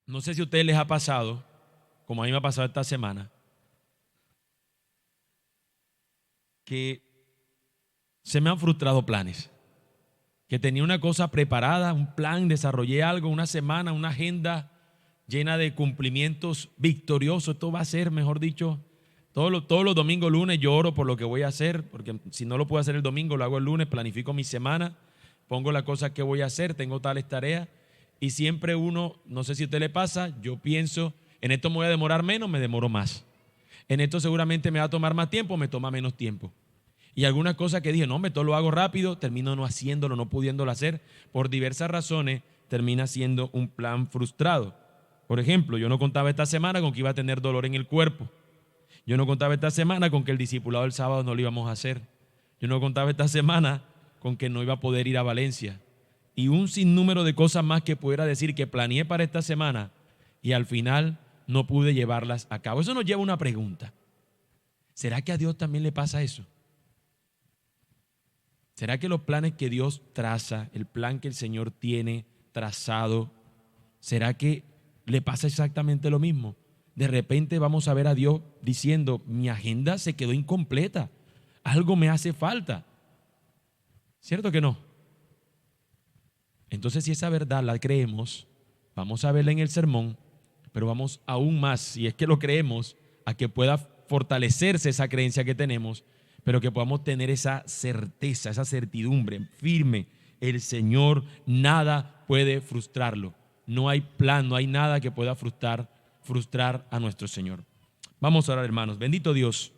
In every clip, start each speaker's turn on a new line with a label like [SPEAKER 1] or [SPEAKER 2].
[SPEAKER 1] No sé si a ustedes les ha pasado, como a mí me ha pasado esta semana, que se me han frustrado planes. Que tenía una cosa preparada, un plan, desarrollé algo, una semana, una agenda llena de cumplimientos victoriosos. Esto va a ser, mejor dicho, todos los domingos, lunes, yo oro por lo que voy a hacer, porque si no lo puedo hacer el domingo, lo hago el lunes, planifico mi semana, pongo la cosa que voy a hacer, tengo tales tareas, y siempre uno, no sé si a usted le pasa, yo pienso, en esto me voy a demorar menos, me demoro más. En esto seguramente me va a tomar más tiempo, me toma menos tiempo. Y algunas cosas que dije, no, todo lo hago rápido, termino no haciéndolo, no pudiéndolo hacer, por diversas razones, termina siendo un plan frustrado. Por ejemplo, yo no contaba esta semana con que iba a tener dolor en el cuerpo. Yo no contaba esta semana con que el discipulado del sábado no lo íbamos a hacer. Yo no contaba esta semana con que no iba a poder ir a Valencia. Y un sinnúmero de cosas más que pudiera decir que planeé para esta semana y al final no pude llevarlas a cabo. Eso nos lleva a una pregunta. ¿Será que a Dios también le pasa eso? ¿Será que los planes que Dios traza, el plan que el Señor tiene trazado, será que le pasa exactamente lo mismo? De repente vamos a ver a Dios diciendo, mi agenda se quedó incompleta, algo me hace falta. ¿Cierto que no? Entonces, si esa verdad la creemos, vamos a verla en el sermón, pero vamos aún más, si es que lo creemos, a que pueda fortalecerse esa creencia que tenemos, pero que podamos tener esa certeza, esa certidumbre firme. El Señor nada puede frustrarlo. No hay plan, no hay nada que pueda frustrar a nuestro Señor. Vamos a orar, hermanos. Bendito Dios.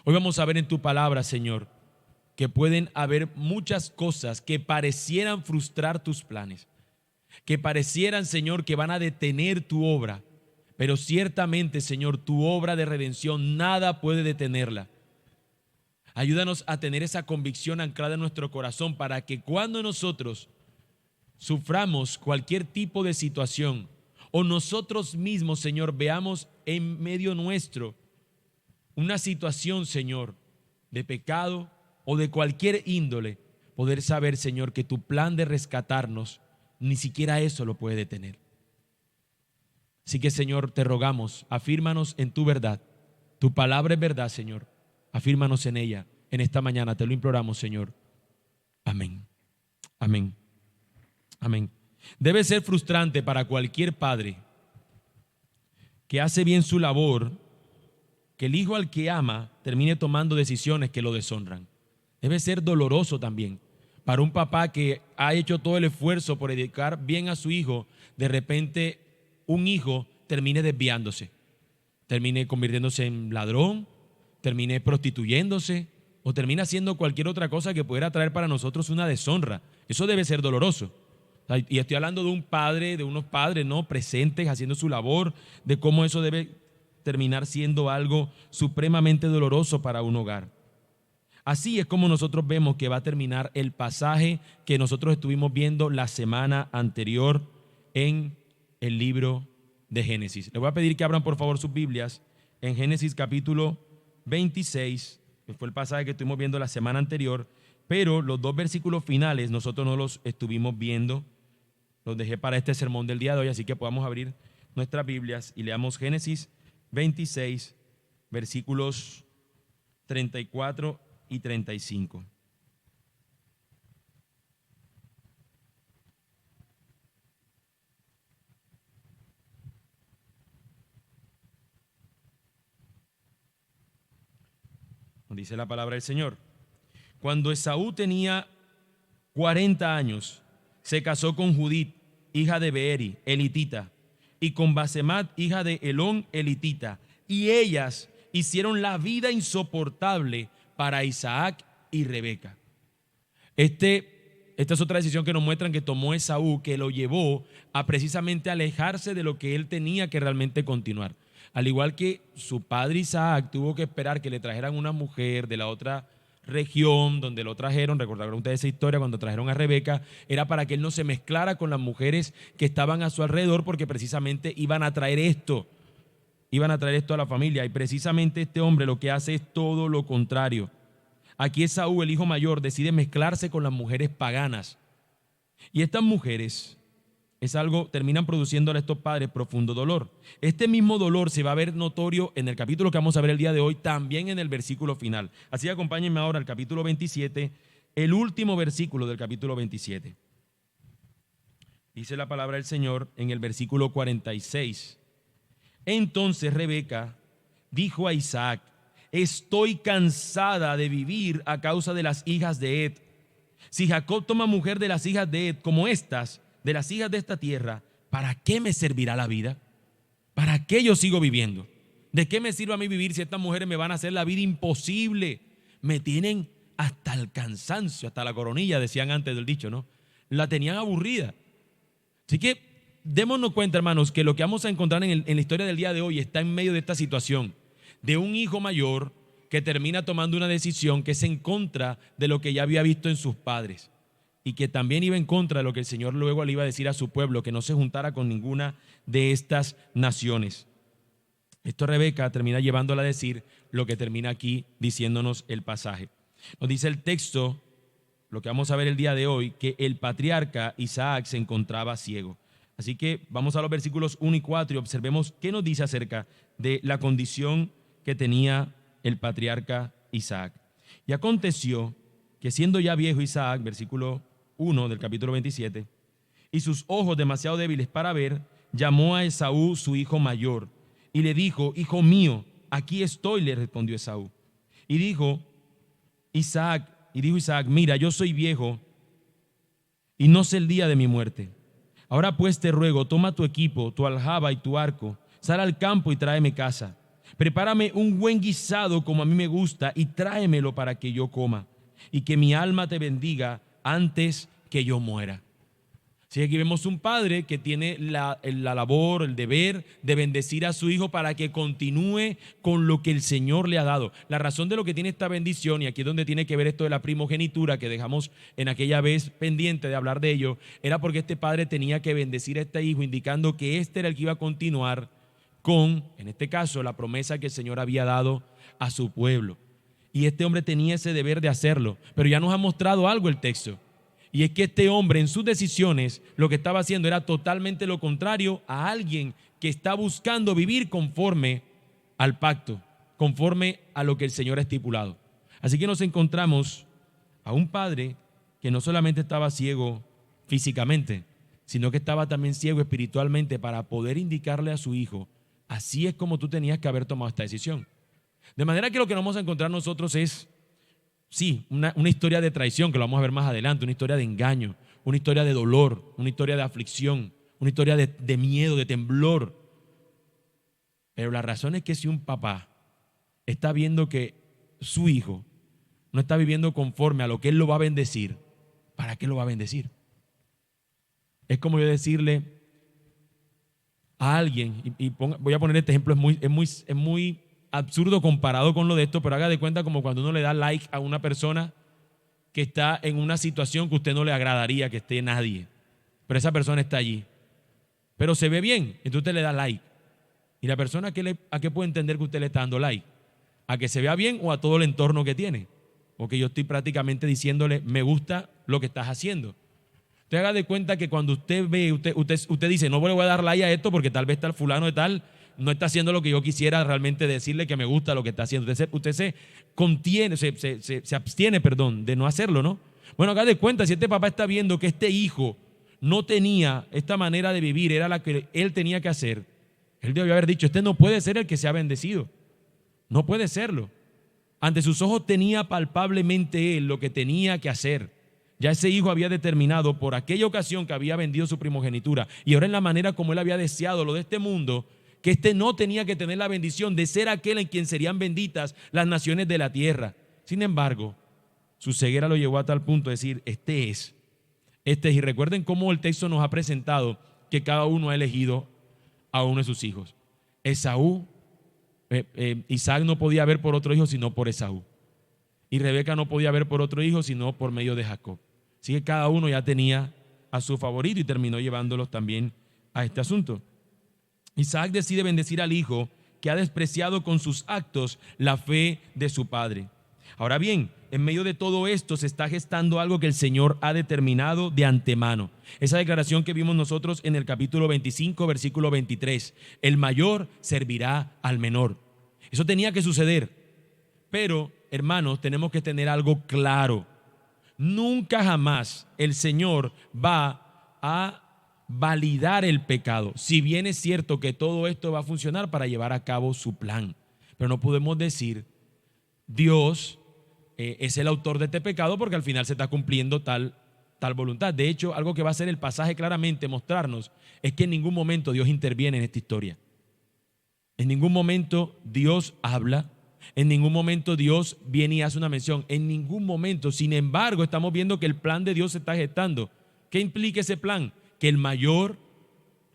[SPEAKER 1] Hoy vamos a ver en tu palabra, Señor, que pueden haber muchas cosas que parecieran frustrar tus planes, que parecieran, Señor, que van a detener tu obra, pero ciertamente, Señor, tu obra de redención nada puede detenerla. Ayúdanos a tener esa convicción anclada en nuestro corazón para que cuando nosotros suframos cualquier tipo de situación o nosotros mismos, Señor, veamos en medio nuestro una situación, Señor, de pecado o de cualquier índole, poder saber, Señor, que tu plan de rescatarnos, ni siquiera eso lo puede detener. Así que, Señor, te rogamos, afírmanos en tu verdad. Tu palabra es verdad, Señor. Afírmanos en ella en esta mañana, te lo imploramos, Señor. Amén. Amén. Amén. Debe ser frustrante para cualquier padre que hace bien su labor que el hijo al que ama termine tomando decisiones que lo deshonran. Debe ser doloroso también para un papá que ha hecho todo el esfuerzo por educar bien a su hijo, de repente un hijo termine desviándose, termine convirtiéndose en ladrón, termine prostituyéndose o termine haciendo cualquier otra cosa que pudiera traer para nosotros una deshonra. Eso debe ser doloroso. Y estoy hablando de un padre, de unos padres, ¿no?, presentes haciendo su labor, de cómo eso debe terminar siendo algo supremamente doloroso para un hogar. Así es como nosotros vemos que va a terminar el pasaje que nosotros estuvimos viendo la semana anterior en el libro de Génesis. Les voy a pedir que abran por favor sus Biblias en Génesis capítulo 26, que fue el pasaje que estuvimos viendo la semana anterior, pero los dos versículos finales nosotros no los estuvimos viendo, los dejé para este sermón del día de hoy, así que podamos abrir nuestras Biblias y leamos Génesis 26, versículos 34 y 35. Dice la palabra del Señor. Cuando Esaú tenía 40 años, se casó con Judit, hija de Beeri, elitita, y con Basemat, hija de Elón, elitita, y ellas hicieron la vida insoportable para Isaac y Rebeca. Esta es otra decisión que nos muestran que tomó Esaú, que lo llevó a precisamente alejarse de lo que él tenía que realmente continuar. Al igual que su padre Isaac tuvo que esperar que le trajeran una mujer de la otra región donde lo trajeron, recordarán ustedes esa historia, cuando trajeron a Rebeca, era para que él no se mezclara con las mujeres que estaban a su alrededor, porque precisamente iban a traer esto a la familia, y precisamente este hombre lo que hace es todo lo contrario. Aquí Esaú, el hijo mayor, decide mezclarse con las mujeres paganas, y estas mujeres es algo, terminan produciéndole a estos padres profundo dolor. Este mismo dolor se va a ver notorio en el capítulo que vamos a ver el día de hoy, también en el versículo final. Así que acompáñenme ahora al capítulo 27, el último versículo del capítulo 27. Dice la palabra del Señor en el versículo 46. Entonces Rebeca dijo a Isaac: estoy cansada de vivir a causa de las hijas de Het. Si Jacob toma mujer de las hijas de Het como estas, de las hijas de esta tierra, ¿para qué me servirá la vida? ¿Para qué yo sigo viviendo? ¿De qué me sirve a mí vivir si estas mujeres me van a hacer la vida imposible? Me tienen hasta el cansancio, hasta la coronilla, decían antes del dicho, ¿no? La tenían aburrida. Así que démonos cuenta, hermanos, que lo que vamos a encontrar en la historia del día de hoy está en medio de esta situación de un hijo mayor que termina tomando una decisión que es en contra de lo que ya había visto en sus padres y que también iba en contra de lo que el Señor luego le iba a decir a su pueblo, que no se juntara con ninguna de estas naciones. Esto Rebeca termina llevándola a decir lo que termina aquí diciéndonos el pasaje. Nos dice el texto, lo que vamos a ver el día de hoy, que el patriarca Isaac se encontraba ciego. Así que vamos a los versículos 1 y 4 y observemos qué nos dice acerca de la condición que tenía el patriarca Isaac. Y aconteció que siendo ya viejo Isaac, versículo 1 del capítulo 27, y sus ojos demasiado débiles para ver, llamó a Esaú su hijo mayor y le dijo: hijo mío, aquí estoy, le respondió Esaú. Y dijo Isaac, mira, yo soy viejo y no sé el día de mi muerte. Ahora pues te ruego, toma tu equipo, tu aljaba y tu arco, sal al campo y tráeme caza. Prepárame un buen guisado como a mí me gusta y tráemelo para que yo coma y que mi alma te bendiga antes que yo muera. Así que aquí vemos un padre que tiene la labor, el deber de bendecir a su hijo para que continúe con lo que el Señor le ha dado. La razón de lo que tiene esta bendición, y aquí es donde tiene que ver esto de la primogenitura que dejamos en aquella vez pendiente de hablar de ello, era porque este padre tenía que bendecir a este hijo, indicando que este era el que iba a continuar con, en este caso, la promesa que el Señor había dado a su pueblo. Y este hombre tenía ese deber de hacerlo, pero ya nos ha mostrado algo el texto. Y es que este hombre en sus decisiones lo que estaba haciendo era totalmente lo contrario a alguien que está buscando vivir conforme al pacto, conforme a lo que el Señor ha estipulado. Así que nos encontramos a un padre que no solamente estaba ciego físicamente, sino que estaba también ciego espiritualmente para poder indicarle a su hijo: así es como tú tenías que haber tomado esta decisión. De manera que lo que vamos a encontrar nosotros es, sí, una historia de traición, que lo vamos a ver más adelante, una historia de engaño, una historia de dolor, una historia de aflicción, una historia de miedo, de temblor. Pero la razón es que si un papá está viendo que su hijo no está viviendo conforme a lo que él lo va a bendecir, ¿para qué lo va a bendecir? Es como yo decirle a alguien, voy a poner este ejemplo, es muy absurdo comparado con lo de esto, pero haga de cuenta como cuando uno le da like a una persona que está en una situación que a usted no le agradaría que esté nadie, pero esa persona está allí, pero se ve bien, entonces usted le da like. Y la persona ¿a qué puede entender que usted le está dando like? ¿A que se vea bien o a todo el entorno que tiene? Porque yo estoy prácticamente diciéndole: me gusta lo que estás haciendo. Usted haga de cuenta que cuando usted ve, usted dice: no le voy a dar like a esto porque tal vez está el fulano de tal no está haciendo lo que yo quisiera realmente decirle que me gusta lo que está haciendo. Usted se contiene, se abstiene, de no hacerlo, ¿no? Bueno, haga de cuenta, si este papá está viendo que este hijo no tenía esta manera de vivir, era la que él tenía que hacer, él debió haber dicho: este no puede ser el que sea bendecido, no puede serlo. Ante sus ojos tenía palpablemente él lo que tenía que hacer. Ya ese hijo había determinado por aquella ocasión que había vendido su primogenitura, y ahora en la manera como él había deseado lo de este mundo, que este no tenía que tener la bendición de ser aquel en quien serían benditas las naciones de la tierra. Sin embargo, su ceguera lo llevó a tal punto de decir: este es. Y recuerden cómo el texto nos ha presentado que cada uno ha elegido a uno de sus hijos. Isaac no podía ver por otro hijo sino por Esaú, y Rebeca no podía ver por otro hijo sino por medio de Jacob. Así que cada uno ya tenía a su favorito y terminó llevándolos también a este asunto. Isaac decide bendecir al hijo que ha despreciado con sus actos la fe de su padre. Ahora bien, en medio de todo esto se está gestando algo que el Señor ha determinado de antemano. Esa declaración que vimos nosotros en el capítulo 25, versículo 23. El mayor servirá al menor. Eso tenía que suceder. Pero, hermanos, tenemos que tener algo claro. Nunca jamás el Señor va a validar el pecado. Si bien es cierto que todo esto va a funcionar para llevar a cabo su plan. Pero no podemos decir, Dios es el autor de este pecado porque al final se está cumpliendo tal voluntad. De hecho, algo que va a hacer el pasaje claramente mostrarnos es que en ningún momento Dios interviene en esta historia. En ningún momento Dios habla, en ningún momento Dios viene y hace una mención, en ningún momento. Sin embargo, estamos viendo que el plan de Dios se está gestando. ¿Qué implica ese plan? Que el mayor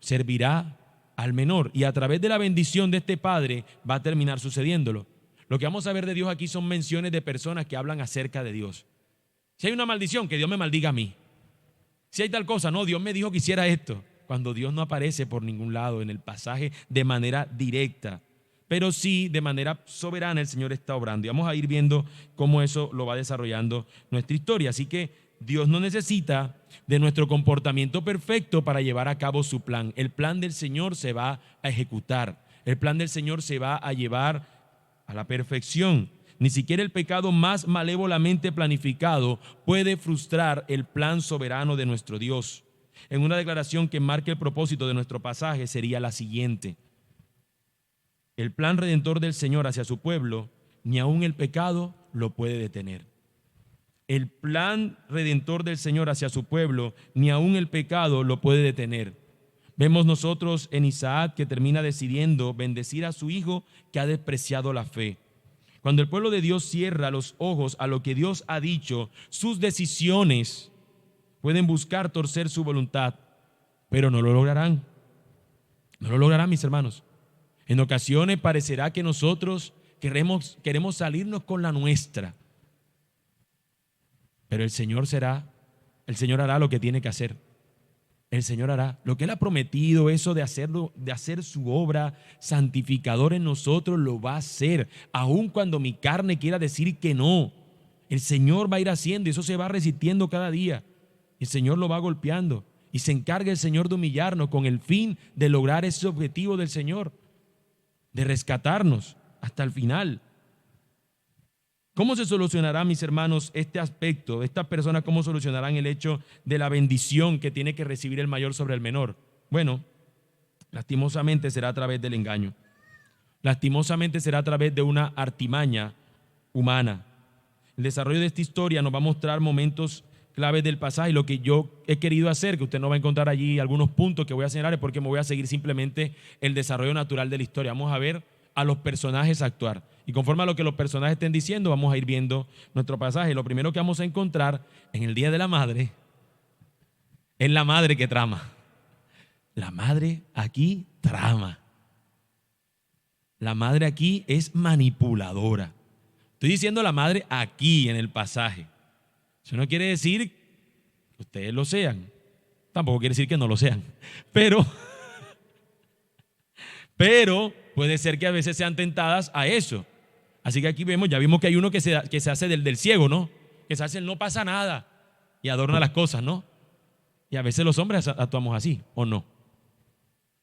[SPEAKER 1] servirá al menor y a través de la bendición de este Padre va a terminar sucediéndolo. Lo que vamos a ver de Dios aquí son menciones de personas que hablan acerca de Dios. Si hay una maldición, que Dios me maldiga a mí. Si hay tal cosa, no, Dios me dijo que hiciera esto. Cuando Dios no aparece por ningún lado en el pasaje de manera directa, pero sí de manera soberana el Señor está obrando. Y vamos a ir viendo cómo eso lo va desarrollando nuestra historia. Así que Dios no necesita de nuestro comportamiento perfecto para llevar a cabo su plan. El plan del Señor se va a ejecutar. El plan del Señor se va a llevar a la perfección. Ni siquiera el pecado más malévolamente planificado puede frustrar el plan soberano de nuestro Dios. En una declaración que marque el propósito de nuestro pasaje sería la siguiente: el plan redentor del Señor hacia su pueblo, ni aun el pecado lo puede detener. El plan redentor del Señor hacia su pueblo, ni aun el pecado lo puede detener. Vemos nosotros en Isaac que termina decidiendo bendecir a su hijo que ha despreciado la fe. Cuando el pueblo de Dios cierra los ojos a lo que Dios ha dicho, sus decisiones pueden buscar torcer su voluntad, pero no lo lograrán. No lo lograrán, mis hermanos. En ocasiones parecerá que nosotros queremos salirnos con la nuestra, pero el Señor hará lo que tiene que hacer. El Señor hará lo que Él ha prometido, eso de hacer su obra santificadora en nosotros, lo va a hacer, aun cuando mi carne quiera decir que no. El Señor va a ir haciendo y eso se va resistiendo cada día. El Señor lo va golpeando y se encarga el Señor de humillarnos con el fin de lograr ese objetivo del Señor, de rescatarnos hasta el final. ¿Cómo se solucionará, mis hermanos, este aspecto? Estas personas, ¿cómo solucionarán el hecho de la bendición que tiene que recibir el mayor sobre el menor? Bueno, lastimosamente será a través del engaño. Lastimosamente será a través de una artimaña humana. El desarrollo de esta historia nos va a mostrar momentos claves del pasaje. Lo que yo he querido hacer, que usted no va a encontrar allí algunos puntos que voy a señalar, es porque me voy a seguir simplemente el desarrollo natural de la historia. Vamos a ver a los personajes actuar. Y conforme a lo que los personajes estén diciendo, vamos a ir viendo nuestro pasaje. Lo primero que vamos a encontrar en el Día de la Madre es la madre que trama. La madre aquí trama. La madre aquí es manipuladora. Estoy diciendo la madre aquí en el pasaje. Eso no quiere decir que ustedes lo sean. Tampoco quiere decir que no lo sean. Pero puede ser que a veces sean tentadas a eso. Así que aquí ya vimos que hay uno que se hace del ciego, ¿no? Que se hace el no pasa nada y adorna las cosas, ¿no? Y a veces los hombres actuamos así, ¿o no?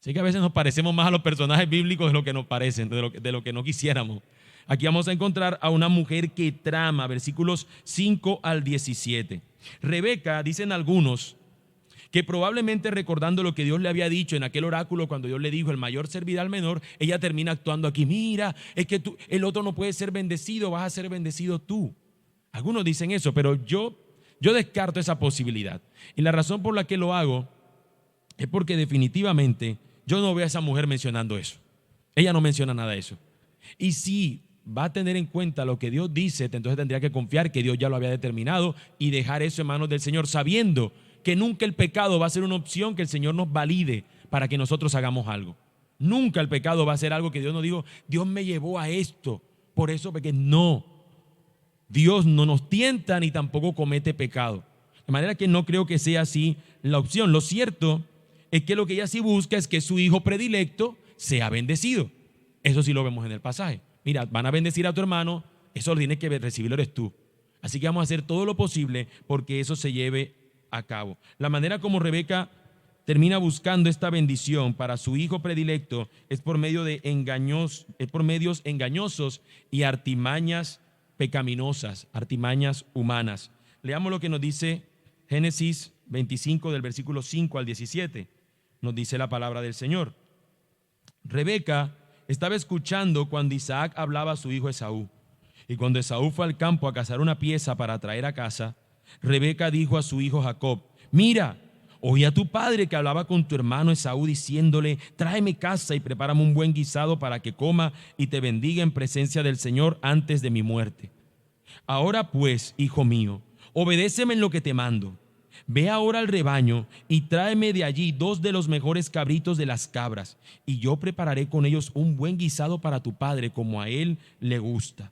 [SPEAKER 1] Así que a veces nos parecemos más a los personajes bíblicos de lo que nos parecen, de lo que no quisiéramos. Aquí vamos a encontrar a una mujer que trama, versículos 5 al 17. Rebeca, dicen algunos, que probablemente recordando lo que Dios le había dicho en aquel oráculo cuando Dios le dijo el mayor servirá al menor, ella termina actuando aquí. Mira, es que el otro no puede ser bendecido, vas a ser bendecido tú. Algunos dicen eso, pero yo descarto esa posibilidad. Y la razón por la que lo hago es porque definitivamente yo no veo a esa mujer mencionando eso. Ella no menciona nada de eso. Y si va a tener en cuenta lo que Dios dice, entonces tendría que confiar que Dios ya lo había determinado y dejar eso en manos del Señor, sabiendo que nunca el pecado va a ser una opción que el Señor nos valide para que nosotros hagamos algo. Nunca el pecado va a ser algo que Dios nos dijo, Dios me llevó a esto, por eso, porque no. Dios no nos tienta ni tampoco comete pecado. De manera que no creo que sea así la opción. Lo cierto es que lo que ella sí busca es que su hijo predilecto sea bendecido. Eso sí lo vemos en el pasaje. Mira, van a bendecir a tu hermano, Eso lo tienes que recibirlo eres tú. Así que vamos a hacer todo lo posible porque eso se lleve a cabo. La manera como Rebeca termina buscando esta bendición para su hijo predilecto es por medio de medios engañosos y artimañas pecaminosas, artimañas humanas. Leamos lo que nos dice Génesis 25 del versículo 5 al 17. Nos dice la palabra del Señor. Rebeca estaba escuchando cuando Isaac hablaba a su hijo Esaú. Y cuando Esaú fue al campo a cazar una pieza para traer a casa, Rebeca dijo a su hijo Jacob: mira, oí a tu padre que hablaba con tu hermano Esaú diciéndole: tráeme caza y prepárame un buen guisado para que coma y te bendiga en presencia del Señor antes de mi muerte. Ahora pues, hijo mío, obedéceme en lo que te mando. Ve ahora al rebaño y tráeme de allí 2 de los mejores cabritos de las cabras, y yo prepararé con ellos un buen guisado para tu padre, como a él le gusta.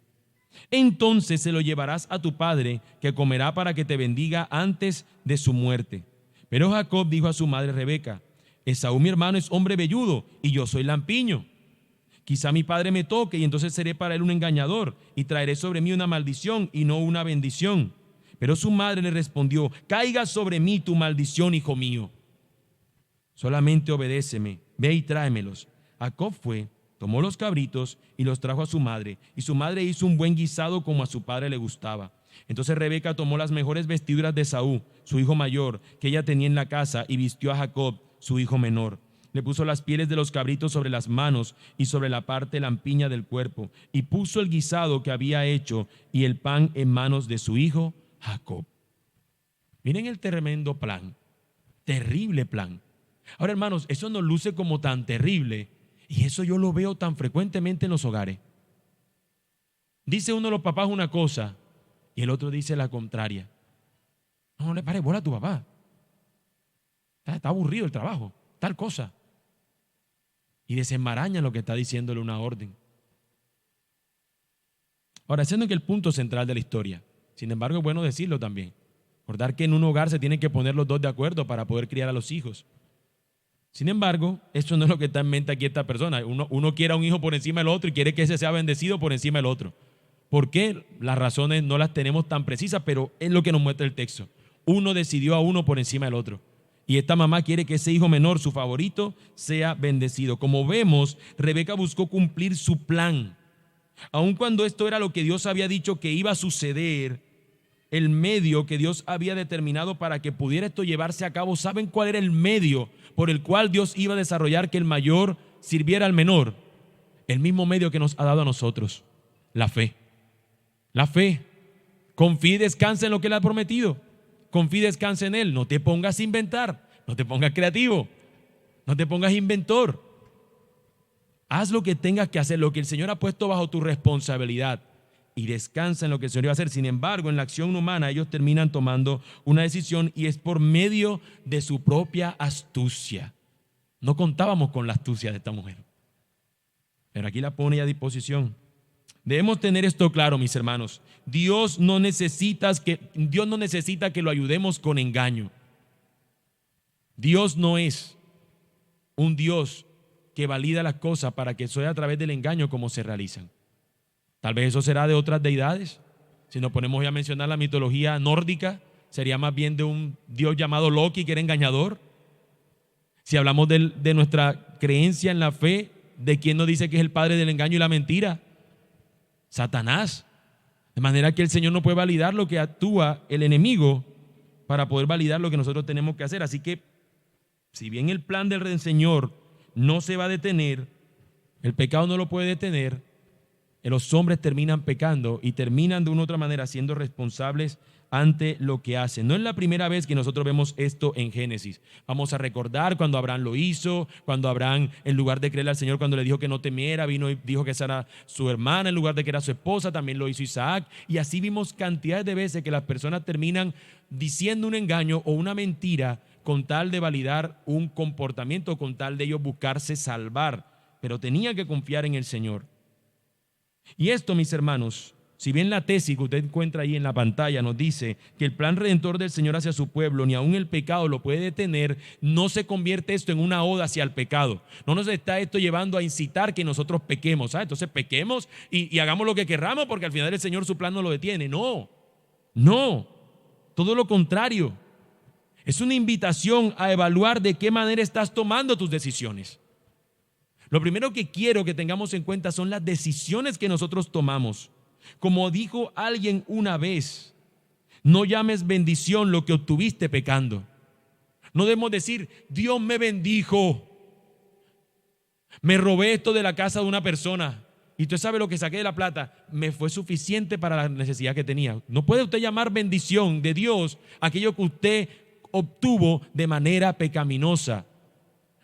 [SPEAKER 1] Entonces se lo llevarás a tu padre, que comerá para que te bendiga antes de su muerte. Pero Jacob dijo a su madre Rebeca: Esaú mi hermano es hombre velludo y yo soy lampiño. Quizá mi padre me toque y entonces seré para él un engañador y traeré sobre mí una maldición y no una bendición. Pero su madre le respondió: caiga sobre mí tu maldición, hijo mío. Solamente obedéceme, ve y tráemelos. Jacob fue, tomó los cabritos y los trajo a su madre, y su madre hizo un buen guisado como a su padre le gustaba. Entonces Rebeca tomó las mejores vestiduras de Esaú, su hijo mayor, que ella tenía en la casa, y vistió a Jacob, su hijo menor. Le puso las pieles de los cabritos sobre las manos y sobre la parte lampiña del cuerpo, y puso el guisado que había hecho y el pan en manos de su hijo Jacob. Miren el tremendo plan, terrible plan. Ahora, hermanos, eso nos luce como tan terrible, y eso yo lo veo tan frecuentemente en los hogares. Dice uno de los papás una cosa y el otro dice la contraria. No le pares bola a tu papá. Está aburrido el trabajo, tal cosa. Y desenmarañan lo que está diciéndole una orden. Ahora, siendo que el punto central de la historia, sin embargo, es bueno decirlo también. Recordar que en un hogar se tienen que poner los dos de acuerdo para poder criar a los hijos. Sin embargo, eso no es lo que está en mente aquí esta persona. Uno quiere a un hijo por encima del otro y quiere que ese sea bendecido por encima del otro. ¿Por qué? Las razones no las tenemos tan precisas, pero es lo que nos muestra el texto. Uno decidió a uno por encima del otro. Y esta mamá quiere que ese hijo menor, su favorito, sea bendecido. Como vemos, Rebeca buscó cumplir su plan. Aun cuando esto era lo que Dios había dicho que iba a suceder, el medio que Dios había determinado para que pudiera esto llevarse a cabo, ¿saben cuál era el medio por el cual Dios iba a desarrollar que el mayor sirviera al menor? El mismo medio que nos ha dado a nosotros, la fe. La fe. Confía y descansa en lo que Él ha prometido. Confía y descansa en Él. No te pongas a inventar, no te pongas creativo, no te pongas inventor. Haz lo que tengas que hacer, lo que el Señor ha puesto bajo tu responsabilidad, y descansa en lo que el Señor iba a hacer. Sin embargo, en la acción humana ellos terminan tomando una decisión, y es por medio de su propia astucia. No contábamos con la astucia de esta mujer, pero aquí la pone a disposición. Debemos tener esto claro, mis hermanos. Dios no necesita que lo ayudemos con engaño. Dios no es un Dios que valida las cosas para que sea a través del engaño como se realizan. Tal vez eso será de otras deidades. Si nos ponemos a mencionar la mitología nórdica, sería más bien de un dios llamado Loki, que era engañador. Si hablamos de nuestra creencia en la fe, ¿de quién nos dice que es el padre del engaño y la mentira? Satanás. De manera que el Señor no puede validar lo que actúa el enemigo para poder validar lo que nosotros tenemos que hacer. Así que, si bien el plan del Señor no se va a detener, el pecado no lo puede detener, los hombres terminan pecando y terminan de una u otra manera siendo responsables ante lo que hacen. No es la primera vez que nosotros vemos esto en Génesis. Vamos a recordar cuando Abraham lo hizo, cuando Abraham, en lugar de creerle al Señor, cuando le dijo que no temiera, vino y dijo que esa era su hermana, en lugar de que era su esposa, también lo hizo Isaac. Y así vimos cantidades de veces que las personas terminan diciendo un engaño o una mentira con tal de validar un comportamiento, con tal de ellos buscarse salvar. Pero tenían que confiar en el Señor. Y esto, mis hermanos, Si bien la tesis que usted encuentra ahí en la pantalla nos dice que el plan redentor del Señor hacia su pueblo, ni aun el pecado lo puede detener, no se convierte esto en una oda hacia el pecado. No nos está esto llevando a incitar que nosotros pequemos. Entonces pequemos y hagamos lo que querramos porque al final el Señor su plan no lo detiene. No, no, todo lo contrario. Es una invitación a evaluar de qué manera estás tomando tus decisiones. Lo primero que quiero que tengamos en cuenta son las decisiones que nosotros tomamos. Como dijo alguien una vez, no llames bendición lo que obtuviste pecando. No debemos decir, Dios me bendijo, me robé esto de la casa de una persona y usted sabe lo que saqué de la plata, me fue suficiente para la necesidad que tenía. No puede usted llamar bendición de Dios aquello que usted obtuvo de manera pecaminosa.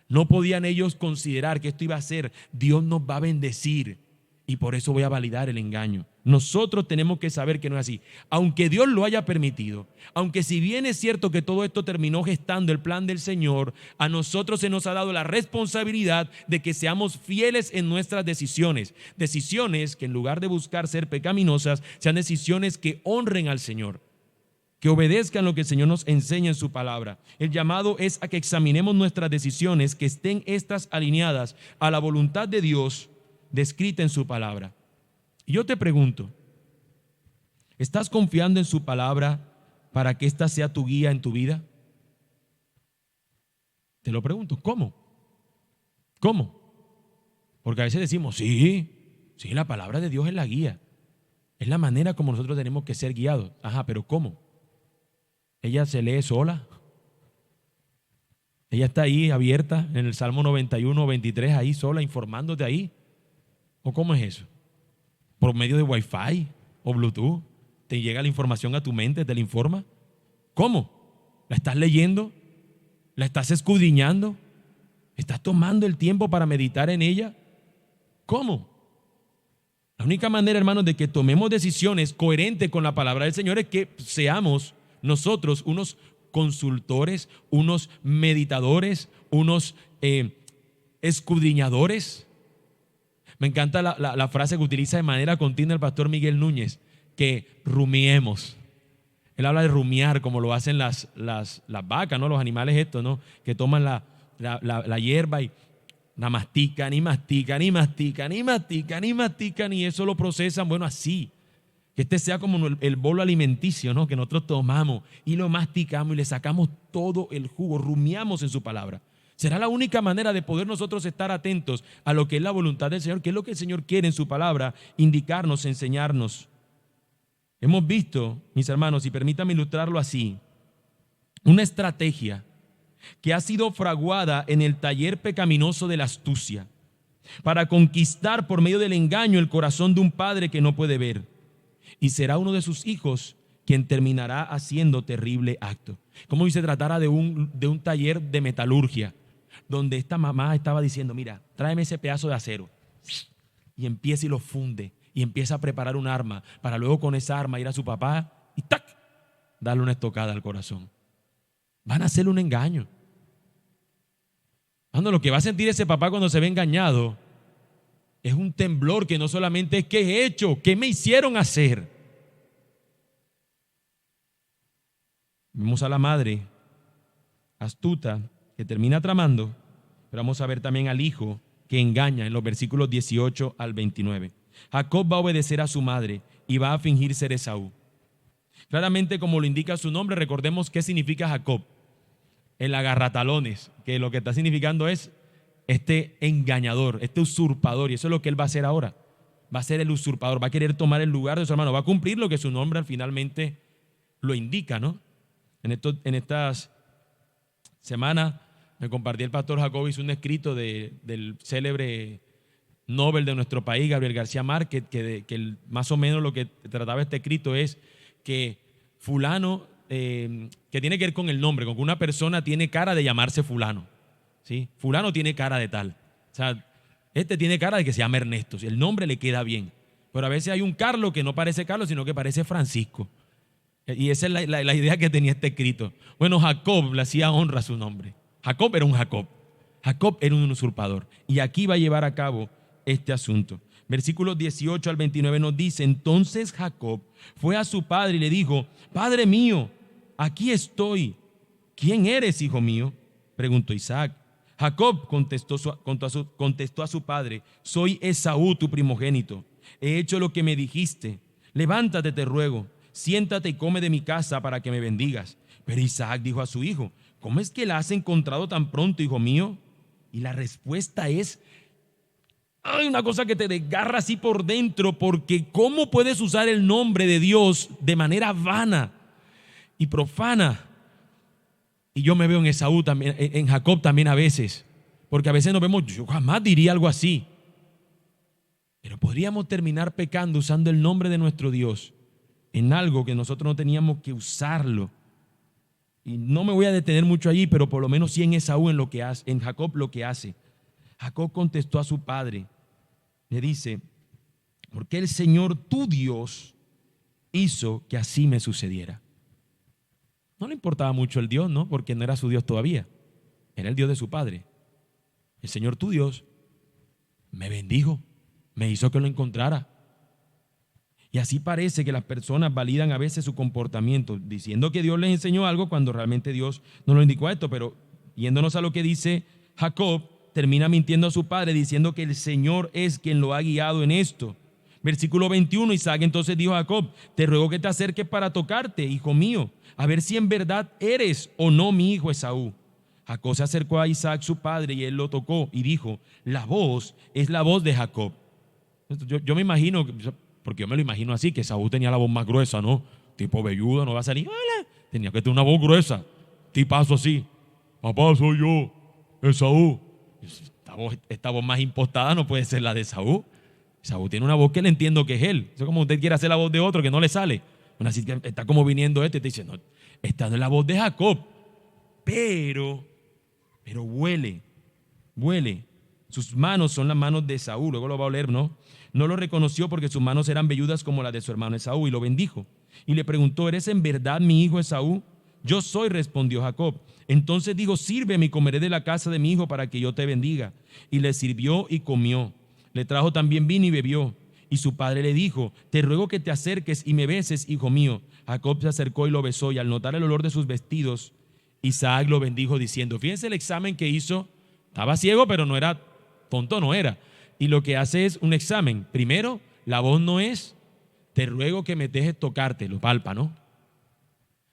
[SPEAKER 1] No podían ellos considerar que esto iba a ser, Dios nos va a bendecir y por eso voy a validar el engaño. Nosotros tenemos que saber que no es así. Aunque Dios lo haya permitido, aunque si bien es cierto que todo esto terminó gestando el plan del Señor, a nosotros se nos ha dado la responsabilidad de que seamos fieles en nuestras decisiones. Decisiones que en lugar de buscar ser pecaminosas, sean decisiones que honren al Señor, que obedezcan lo que el Señor nos enseña en su palabra. El llamado es a que examinemos nuestras decisiones, que estén estas alineadas a la voluntad de Dios descrita en su palabra. Y yo te pregunto, ¿estás confiando en su palabra para que ésta sea tu guía en tu vida? Te lo pregunto, ¿cómo? ¿Cómo? Porque a veces decimos, sí, la palabra de Dios es la guía. Es la manera como nosotros tenemos que ser guiados. Ajá, pero ¿cómo? ¿Ella se lee sola? ¿Ella está ahí abierta en el Salmo 91 o 23 ahí sola informándote ahí? ¿O cómo es eso? ¿Por medio de Wi-Fi o Bluetooth? ¿Te llega la información a tu mente? ¿Te la informa? ¿Cómo? ¿La estás leyendo? ¿La estás escudriñando? ¿Estás tomando el tiempo para meditar en ella? ¿Cómo? La única manera, hermanos, de que tomemos decisiones coherentes con la palabra del Señor es que seamos nosotros unos consultores, unos meditadores, unos escudriñadores. Me encanta la frase que utiliza de manera continua el pastor Miguel Núñez, que rumiemos. Él habla de rumiar como lo hacen las vacas, ¿no? Los animales estos, ¿no? Que toman la hierba y la mastican y mastican y mastican y mastican y mastican y eso lo procesan. Bueno, así. Que este sea como el bolo alimenticio, ¿no? Que nosotros tomamos y lo masticamos y le sacamos todo el jugo, rumiamos en su palabra. Será la única manera de poder nosotros estar atentos a lo que es la voluntad del Señor, que es lo que el Señor quiere en su palabra, indicarnos, enseñarnos. Hemos visto, mis hermanos, y permítanme ilustrarlo así, una estrategia que ha sido fraguada en el taller pecaminoso de la astucia para conquistar por medio del engaño el corazón de un padre que no puede ver. Y será uno de sus hijos quien terminará haciendo terrible acto. Como si se tratara de un taller de metalurgia, donde esta mamá estaba diciendo, mira, tráeme ese pedazo de acero. Y empieza y lo funde, y empieza a preparar un arma, para luego con esa arma ir a su papá y ¡tac!, darle una estocada al corazón. Van a hacerle un engaño. Lo que va a sentir ese papá cuando se ve engañado es un temblor que no solamente es ¿qué he hecho? ¿Qué me hicieron hacer? Vemos a la madre astuta que termina tramando, pero vamos a ver también al hijo que engaña en los versículos 18 al 29. Jacob va a obedecer a su madre y va a fingir ser Esaú. Claramente, como lo indica su nombre, recordemos qué significa Jacob. El agarratalones, que lo que está significando es este engañador, este usurpador, y eso es lo que él va a hacer ahora. Va a ser el usurpador, va a querer tomar el lugar de su hermano, va a cumplir lo que su nombre finalmente lo indica, ¿no? En estas semanas me compartí el pastor Jacob, hizo un escrito del célebre Nobel de nuestro país, Gabriel García Márquez, que más o menos lo que trataba este escrito es que fulano, que tiene que ver con el nombre, con que una persona tiene cara de llamarse fulano, ¿sí? Fulano tiene cara de tal. O sea, este tiene cara de que se llama Ernesto, el nombre le queda bien. Pero a veces hay un Carlos que no parece Carlos, sino que parece Francisco. Y esa es la idea que tenía este escrito. Bueno, Jacob le hacía honra a su nombre. Jacob era un Jacob. Jacob era un usurpador. Y aquí va a llevar a cabo este asunto. Versículos 18 al 29 nos dice: entonces Jacob fue a su padre y le dijo: Padre mío, aquí estoy. ¿Quién eres, hijo mío?, preguntó Isaac. Jacob contestó a su padre: soy Esaú, tu primogénito. He hecho lo que me dijiste. Levántate, te ruego, siéntate y come de mi casa para que me bendigas. Pero Isaac dijo a su hijo: ¿cómo es que la has encontrado tan pronto, hijo mío? Y la respuesta es, hay una cosa que te desgarra así por dentro, porque ¿cómo puedes usar el nombre de Dios de manera vana y profana? Y yo me veo en Esaú también, en Jacob también a veces, porque a veces nos vemos, yo jamás diría algo así. Pero podríamos terminar pecando usando el nombre de nuestro Dios en algo que nosotros no teníamos que usarlo. Y no me voy a detener mucho allí, pero por lo menos sí en Esaú, en Jacob lo que hace. Jacob contestó a su padre, le dice: porque el Señor tu Dios hizo que así me sucediera. No le importaba mucho el Dios, ¿no? Porque no era su Dios todavía, era el Dios de su padre. El Señor tu Dios me bendijo, me hizo que lo encontrara. Y así parece que las personas validan a veces su comportamiento, diciendo que Dios les enseñó algo cuando realmente Dios no lo indicó a esto. Pero yéndonos a lo que dice Jacob, termina mintiendo a su padre diciendo que el Señor es quien lo ha guiado en esto. Versículo 21, Isaac entonces dijo a Jacob: te ruego que te acerques para tocarte, hijo mío, a ver si en verdad eres o no mi hijo Esaú. Jacob se acercó a Isaac su padre y él lo tocó y dijo: la voz es la voz de Jacob. Yo me imagino, porque yo me lo imagino así, que Esaú tenía la voz más gruesa, ¿no? Tipo velludo, no va a salir, hola. Tenía que tener una voz gruesa, tipazo así: papá, soy yo, Esaú. Esta voz más impostada no puede ser la de Esaú. Esaú tiene una voz que le entiendo que es él. Eso es como usted quiere hacer la voz de otro que no le sale. Bueno, así que está como viniendo y te dice: no, esta no es la voz de Jacob. Pero huele. Sus manos son las manos de Esaú. Luego lo va a oler, ¿no? No lo reconoció porque sus manos eran velludas como las de su hermano Esaú, y lo bendijo. Y le preguntó: ¿eres en verdad mi hijo Esaú? Yo soy, respondió Jacob. Entonces dijo: sírveme y comeré de la casa de mi hijo para que yo te bendiga. Y le sirvió y comió. Le trajo también vino y bebió. Y su padre le dijo: te ruego que te acerques y me beses, hijo mío. Jacob se acercó y lo besó, y al notar el olor de sus vestidos, Isaac lo bendijo diciendo: fíjense el examen que hizo. Estaba ciego, pero no era tonto, no era. Y lo que hace es un examen. Primero, la voz no es: te ruego que me dejes tocarte, lo palpa, ¿no?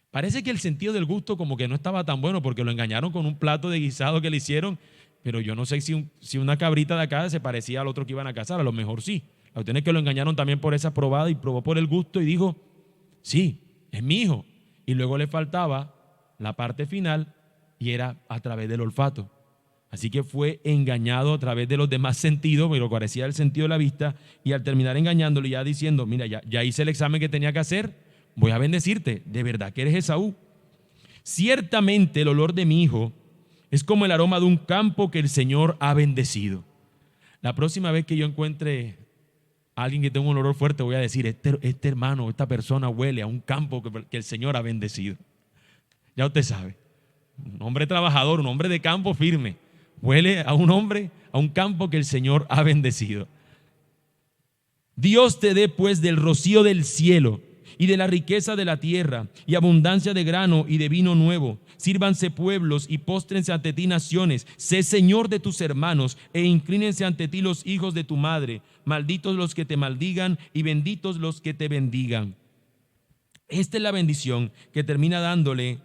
[SPEAKER 1] Parece que el sentido del gusto como que no estaba tan bueno, porque lo engañaron con un plato de guisado que le hicieron, pero yo no sé si una cabrita de acá se parecía al otro que iban a cazar. A lo mejor sí. La cuestión es que lo engañaron también por esa probada, y probó por el gusto y dijo: sí, es mi hijo. Y luego le faltaba la parte final, y era a través del olfato. Así que fue engañado a través de los demás sentidos, pero parecía el sentido de la vista, y al terminar engañándolo, ya diciendo: mira, ya hice el examen que tenía que hacer, voy a bendecirte, de verdad que eres Esaú. Ciertamente el olor de mi hijo es como el aroma de un campo que el Señor ha bendecido. La próxima vez que yo encuentre a alguien que tenga un olor fuerte, voy a decir: este hermano, esta persona huele a un campo que el Señor ha bendecido. Ya usted sabe, un hombre trabajador, un hombre de campo firme, huele a un hombre, a un campo que el Señor ha bendecido. Dios te dé pues del rocío del cielo y de la riqueza de la tierra, y abundancia de grano y de vino nuevo. Sírvanse pueblos y póstrense ante ti naciones. Sé Señor de tus hermanos, e inclínense ante ti los hijos de tu madre. Malditos los que te maldigan y benditos los que te bendigan. Esta es la bendición que termina dándole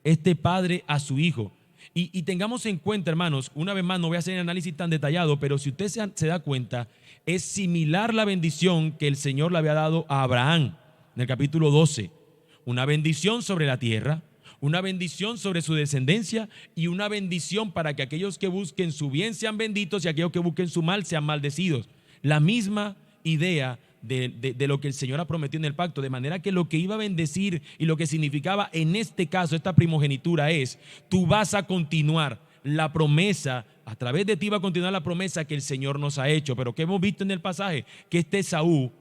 [SPEAKER 1] este padre a su hijo. Y tengamos en cuenta, hermanos, una vez más, no voy a hacer un análisis tan detallado, pero si usted se da cuenta, es similar la bendición que el Señor le había dado a Abraham en el capítulo 12. Una bendición sobre la tierra, una bendición sobre su descendencia, y una bendición para que aquellos que busquen su bien sean benditos y aquellos que busquen su mal sean maldecidos. La misma idea de lo que el Señor ha prometido en el pacto, de manera que lo que iba a bendecir y lo que significaba en este caso esta primogenitura es: tú vas a continuar la promesa, a través de ti va a continuar la promesa que el Señor nos ha hecho. Pero ¿qué hemos visto en el pasaje? Que este Esaú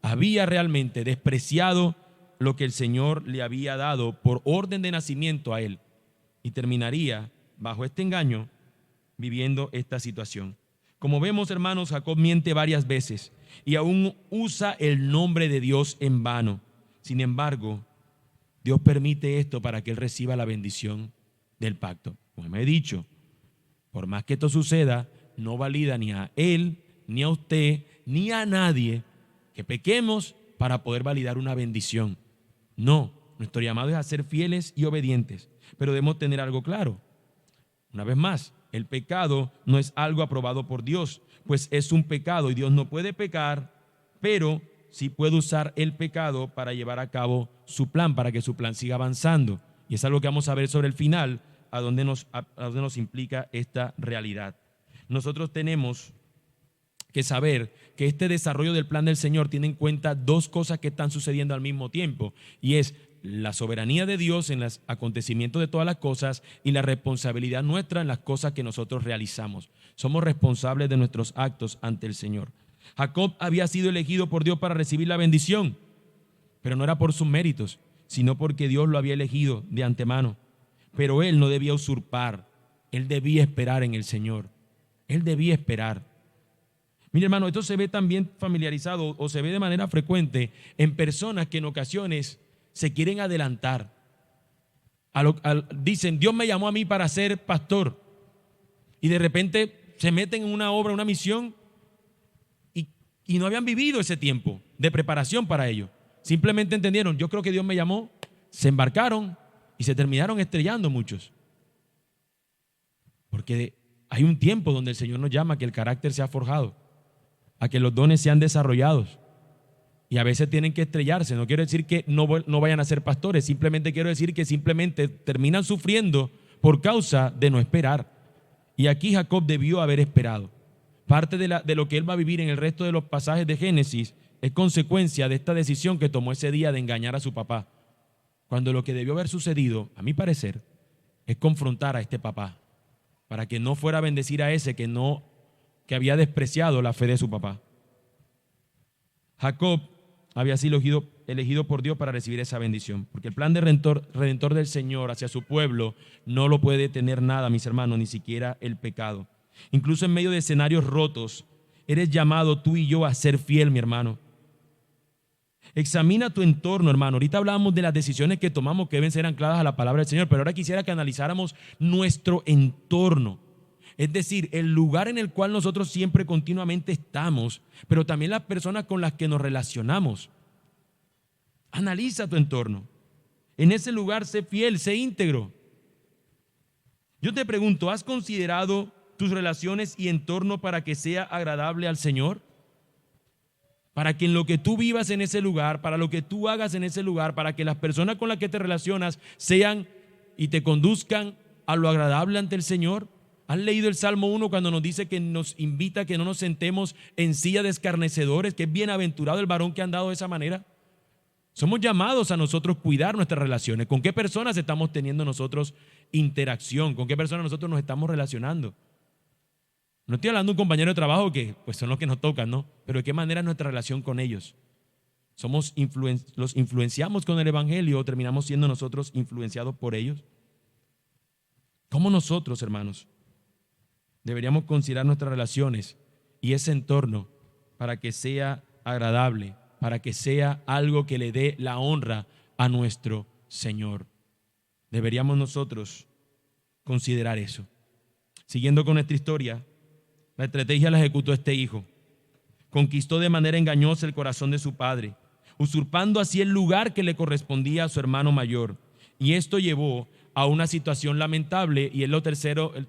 [SPEAKER 1] había realmente despreciado lo que el Señor le había dado por orden de nacimiento a él, y terminaría bajo este engaño viviendo esta situación. Como vemos, hermanos, Jacob miente varias veces, y aún usa el nombre de Dios en vano. Sin embargo, Dios permite esto para que él reciba la bendición del pacto. Como me he dicho, por más que esto suceda, no valida ni a él, ni a usted, ni a nadie que pequemos para poder validar una bendición. No, nuestro llamado es a ser fieles y obedientes, pero debemos tener algo claro. Una vez más, el pecado no es algo aprobado por Dios, pues es un pecado y Dios no puede pecar, pero sí puede usar el pecado para llevar a cabo su plan, para que su plan siga avanzando. Y es algo que vamos a ver sobre el final, a dónde nos implica esta realidad. Nosotros tenemos que saber que este desarrollo del plan del Señor tiene en cuenta dos cosas que están sucediendo al mismo tiempo, y es la soberanía de Dios en los acontecimientos de todas las cosas y la responsabilidad nuestra en las cosas que nosotros realizamos. Somos responsables de nuestros actos ante el Señor. Jacob había sido elegido por Dios para recibir la bendición, pero no era por sus méritos, sino porque Dios lo había elegido de antemano. Pero él no debía usurpar, él debía esperar en el Señor. Él debía esperar. Mire, hermano, esto se ve también familiarizado o se ve de manera frecuente en personas que en ocasiones se quieren adelantar. Dicen, Dios me llamó a mí para ser pastor, y de repente se meten en una obra, una misión, y no habían vivido ese tiempo de preparación para ello. Simplemente entendieron, yo creo que Dios me llamó, se embarcaron y se terminaron estrellando muchos. Porque hay un tiempo donde el Señor nos llama a que el carácter sea forjado, a que los dones sean desarrollados. Y a veces tienen que estrellarse. No quiero decir que no vayan a ser pastores, simplemente quiero decir que simplemente terminan sufriendo por causa de no esperar. Y aquí Jacob debió haber esperado. Parte de lo que él va a vivir en el resto de los pasajes de Génesis es consecuencia de esta decisión que tomó ese día de engañar a su papá. Cuando lo que debió haber sucedido, a mi parecer, es confrontar a este papá, para que no fuera a bendecir a ese que había despreciado la fe de su papá. Jacob había sido elegido por Dios para recibir esa bendición, porque el plan de redentor del Señor hacia su pueblo no lo puede detener nada, mis hermanos, ni siquiera el pecado. Incluso en medio de escenarios rotos, eres llamado tú y yo a ser fiel, mi hermano. Examina tu entorno, hermano. Ahorita hablábamos de las decisiones que tomamos que deben ser ancladas a la palabra del Señor, pero ahora quisiera que analizáramos nuestro entorno. Es decir, el lugar en el cual nosotros siempre continuamente estamos, pero también las personas con las que nos relacionamos. Analiza tu entorno. En ese lugar sé fiel, sé íntegro. Yo te pregunto, ¿has considerado tus relaciones y entorno para que sea agradable al Señor? Para que en lo que tú vivas en ese lugar, para lo que tú hagas en ese lugar, para que las personas con las que te relacionas sean y te conduzcan a lo agradable ante el Señor. ¿Has leído el Salmo 1 cuando nos dice que nos invita a que no nos sentemos en silla de escarnecedores, que es bienaventurado el varón que ha andado de esa manera? Somos llamados a nosotros cuidar nuestras relaciones. ¿Con qué personas estamos teniendo nosotros interacción? ¿Con qué personas nosotros nos estamos relacionando? No estoy hablando de un compañero de trabajo que pues son los que nos tocan, ¿no? Pero ¿de qué manera es nuestra relación con ellos? ¿Los influenciamos con el Evangelio o terminamos siendo nosotros influenciados por ellos? ¿Cómo nosotros, hermanos, deberíamos considerar nuestras relaciones y ese entorno para que sea agradable, para que sea algo que le dé la honra a nuestro Señor? Deberíamos nosotros considerar eso. Siguiendo con nuestra historia, la estrategia la ejecutó este hijo. Conquistó de manera engañosa el corazón de su padre, usurpando así el lugar que le correspondía a su hermano mayor. Y esto llevó a una situación lamentable, y es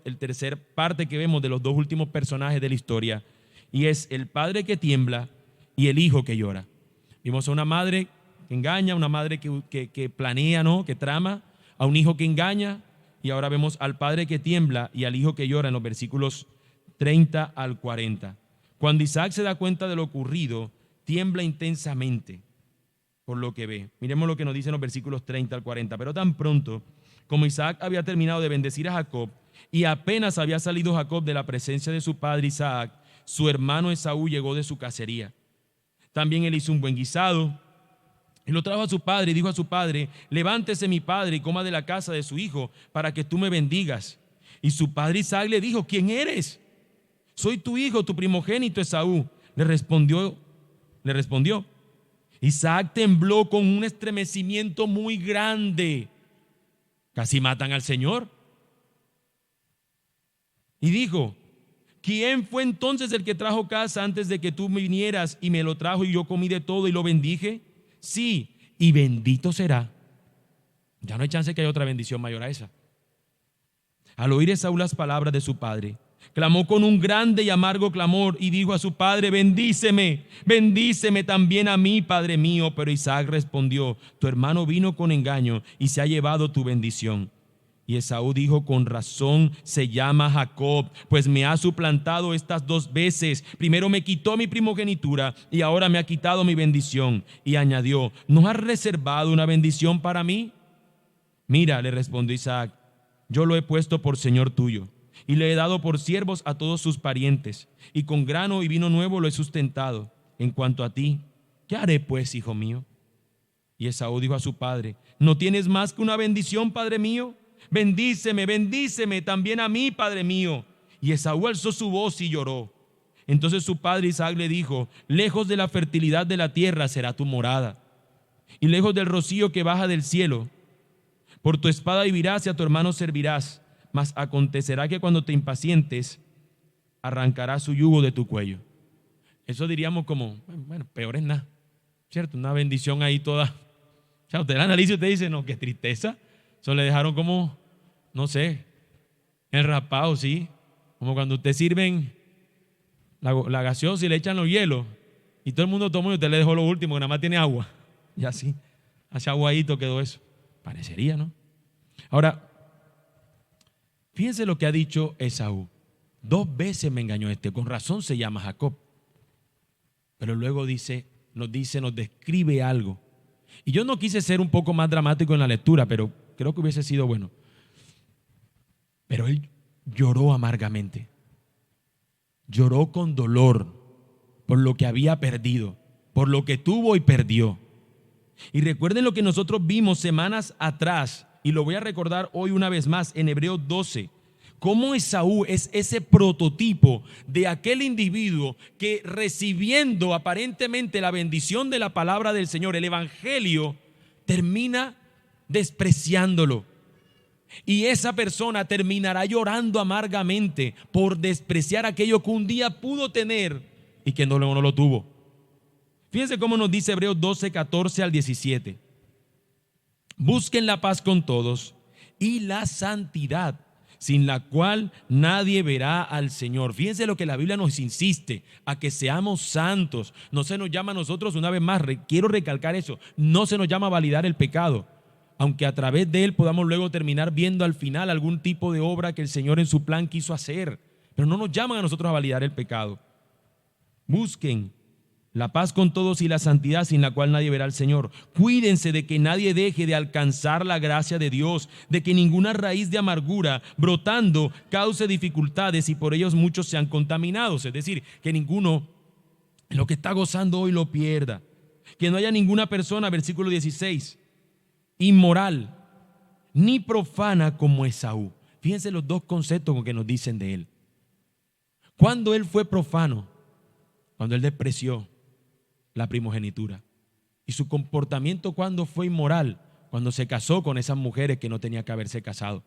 [SPEAKER 1] el tercer parte que vemos de los dos últimos personajes de la historia, y es el padre que tiembla y el hijo que llora. Vimos a una madre que engaña, una madre que planea, ¿no?, que trama, a un hijo que engaña, y ahora vemos al padre que tiembla y al hijo que llora en los versículos 30 al 40. Cuando Isaac se da cuenta de lo ocurrido, tiembla intensamente por lo que ve. Miremos lo que nos dicen los versículos 30 al 40. Pero tan pronto como Isaac había terminado de bendecir a Jacob y apenas había salido Jacob de la presencia de su padre Isaac, su hermano Esaú llegó de su cacería. También él hizo un buen guisado y lo trajo a su padre y dijo a su padre: levántese mi padre y coma de la casa de su hijo para que tú me bendigas. Y su padre Isaac le dijo: ¿quién eres? Soy tu hijo, tu primogénito Esaú. Le respondió le respondió. Isaac tembló con un estremecimiento muy grande. Casi matan al Señor. Y dijo: ¿quién fue entonces el que trajo caza antes de que tú vinieras y me lo trajo y yo comí de todo y lo bendije? Sí, y bendito será. Ya no hay chance que haya otra bendición mayor a esa. Al oír Esaú las palabras de su padre, clamó con un grande y amargo clamor y dijo a su padre: bendíceme, bendíceme también a mí, padre mío. Pero Isaac respondió: tu hermano vino con engaño y se ha llevado tu bendición. Y Esaú dijo: con razón se llama Jacob, pues me ha suplantado estas 2 veces. Primero me quitó mi primogenitura y ahora me ha quitado mi bendición. Y añadió: ¿no has reservado una bendición para mí? Mira, le respondió Isaac, yo lo he puesto por señor tuyo y le he dado por siervos a todos sus parientes, y con grano y vino nuevo lo he sustentado. En cuanto a ti, ¿qué haré pues, hijo mío? Y Esaú dijo a su padre: ¿no tienes más que una bendición, padre mío? Bendíceme, bendíceme también a mí, padre mío. Y Esaú alzó su voz y lloró. Entonces su padre Isaac le dijo: lejos de la fertilidad de la tierra será tu morada, y lejos del rocío que baja del cielo. Por tu espada vivirás y a tu hermano servirás, mas acontecerá que cuando te impacientes, arrancarás su yugo de tu cuello. Eso diríamos como, bueno, peor es nada, ¿cierto? Una bendición ahí toda. O sea, usted la analiza y usted dice: no, qué tristeza. Eso le dejaron como, no sé, enrapado, ¿sí? Como cuando usted sirven la gaseosa y le echan los hielos y todo el mundo tomó y usted le dejó lo último, que nada más tiene agua. Y así, aguadito quedó eso. Parecería, ¿no? Ahora, fíjense lo que ha dicho Esaú. 2 veces me engañó con razón se llama Jacob. Pero luego nos describe algo. Y yo no quise ser un poco más dramático en la lectura, pero creo que hubiese sido bueno. Pero él lloró amargamente. Lloró con dolor por lo que había perdido, por lo que tuvo y perdió. Y recuerden lo que nosotros vimos semanas atrás, y lo voy a recordar hoy una vez más en Hebreos 12, cómo Esaú es ese prototipo de aquel individuo que, recibiendo aparentemente la bendición de la palabra del Señor, el evangelio, termina despreciándolo. Y esa persona terminará llorando amargamente por despreciar aquello que un día pudo tener y que no lo tuvo. Fíjense cómo nos dice Hebreos 12, 14 al 17. Busquen la paz con todos y la santidad, sin la cual nadie verá al Señor. Fíjense lo que la Biblia nos insiste, a que seamos santos. No se nos llama a nosotros, una vez más, quiero recalcar eso, no se nos llama a validar el pecado, aunque a través de él podamos luego terminar viendo al final algún tipo de obra que el Señor en su plan quiso hacer. Pero no nos llaman a nosotros a validar el pecado. Busquen la paz con todos y la santidad, sin la cual nadie verá al Señor. Cuídense de que nadie deje de alcanzar la gracia de Dios, de que ninguna raíz de amargura brotando cause dificultades y por ellos muchos sean contaminados. Es decir, que ninguno lo que está gozando hoy lo pierda. Que no haya ninguna persona, versículo 16, inmoral ni profana como Esaú. Fíjense los 2 conceptos que nos dicen de él. Cuando él fue profano, cuando él despreció la primogenitura. Y su comportamiento cuando fue inmoral, cuando se casó con esas mujeres que no tenía que haberse casado.